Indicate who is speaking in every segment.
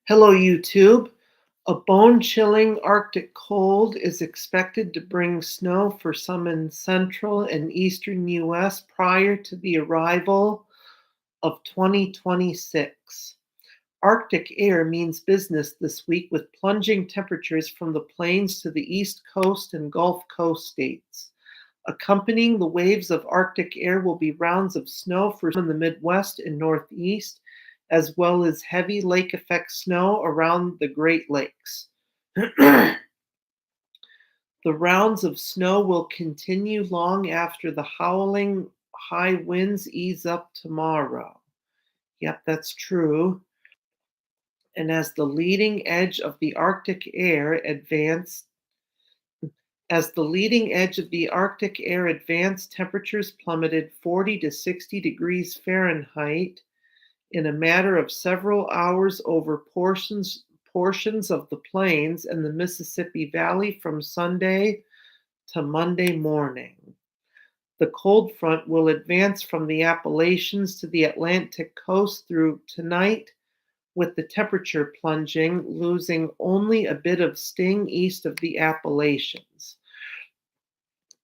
Speaker 1: Hello, YouTube. A bone chilling Arctic cold is expected to bring snow for some in central and eastern US prior to the arrival of 2026. Arctic air means business this week with plunging temperatures from the plains to the East Coast and Gulf Coast states. Accompanying the waves of Arctic air will be rounds of snow for some in the Midwest and Northeast, as well as heavy lake effect snow around the Great Lakes. The rounds of snow will continue long after the howling high winds ease up tomorrow. Yep, that's true. And as the leading edge of the Arctic air advanced, temperatures plummeted 40 to 60 degrees Fahrenheit in a matter of several hours over portions of the plains and the Mississippi Valley from Sunday to Monday morning. The cold front will advance from the Appalachians to the Atlantic coast through tonight, with the temperature plunging, losing only a bit of sting east of the Appalachians.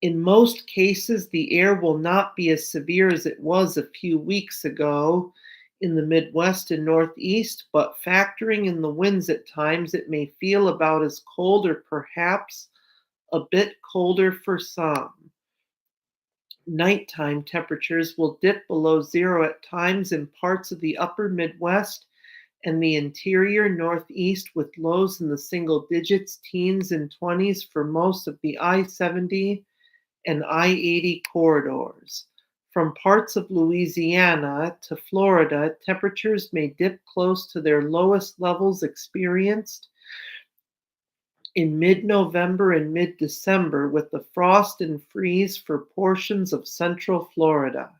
Speaker 1: In most cases, the air will not be as severe as it was a few weeks ago in the Midwest and Northeast, but factoring in the winds at times, it may feel about as cold or perhaps a bit colder for some. Nighttime temperatures will dip below zero at times in parts of the upper Midwest and the interior Northeast, with lows in the single digits, teens, and 20s for most of the I-70 and I-80 corridors. From parts of Louisiana to Florida, temperatures may dip close to their lowest levels experienced in mid-November and mid-December, with the frost and freeze for portions of central Florida.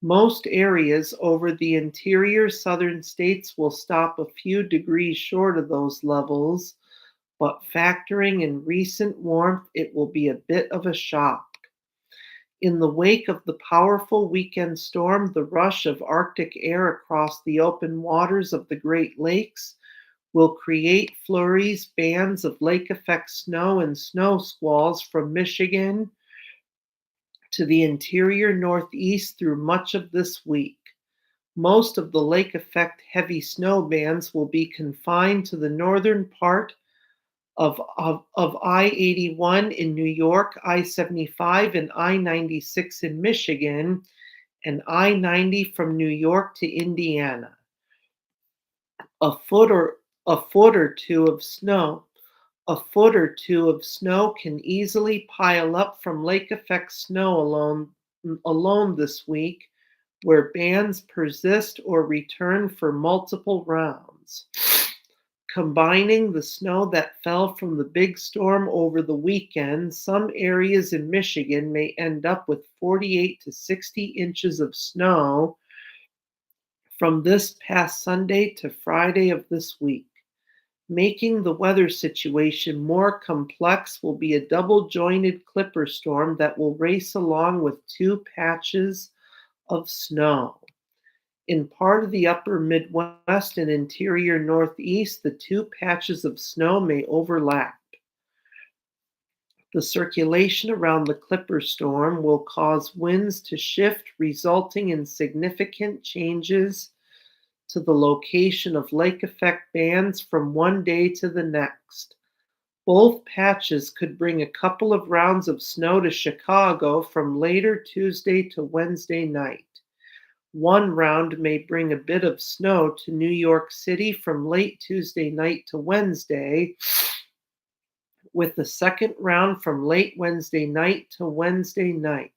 Speaker 1: Most areas over the interior southern states will stop a few degrees short of those levels, but factoring in recent warmth, it will be a bit of a shock. In the wake of the powerful weekend storm, the rush of Arctic air across the open waters of the Great Lakes will create flurries, bands of lake effect snow, and snow squalls from Michigan to the interior Northeast through much of this week. Most of the lake effect heavy snow bands will be confined to the northern part of I-81 in New York, I-75 and I-96 in Michigan, and I-90 from New York to Indiana. A foot or two of snow can easily pile up from lake effect snow alone this week, where bands persist or return for multiple rounds. Combining the snow that fell from the big storm over the weekend, some areas in Michigan may end up with 48 to 60 inches of snow from this past Sunday to Friday of this week. Making the weather situation more complex will be a double-jointed clipper storm that will race along with two patches of snow. In part of the upper Midwest and interior Northeast, the two patches of snow may overlap. The circulation around the clipper storm will cause winds to shift, resulting in significant changes to the location of lake effect bands from one day to the next. Both patches could bring a couple of rounds of snow to Chicago from later Tuesday to Wednesday night. One round may bring a bit of snow to New York City from late Tuesday night to Wednesday, with the second round from late Wednesday night to Wednesday night.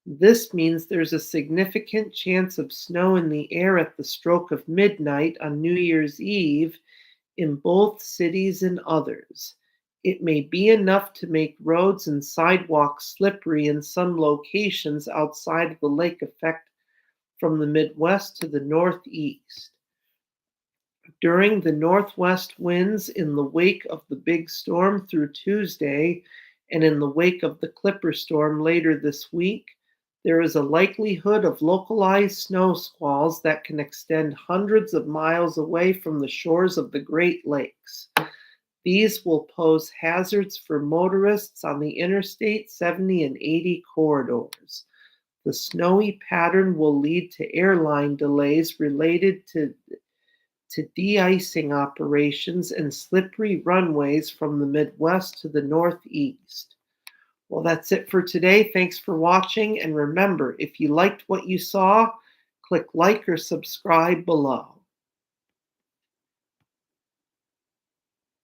Speaker 1: This means there's a significant chance of snow in the air at the stroke of midnight on New Year's Eve in both cities and others. It may be enough to make roads and sidewalks slippery in some locations outside of the lake effect from the Midwest to the Northeast. During the northwest winds in the wake of the big storm through Tuesday and in the wake of the clipper storm later this week, There is a likelihood of localized snow squalls that can extend hundreds of miles away from the shores of the Great Lakes. These will pose hazards for motorists on the Interstate 70 and 80 corridors. The snowy pattern will lead to airline delays related to de-icing operations and slippery runways from the Midwest to the Northeast. Well, that's it for today. Thanks for watching. And remember, if you liked what you saw, click like or subscribe below.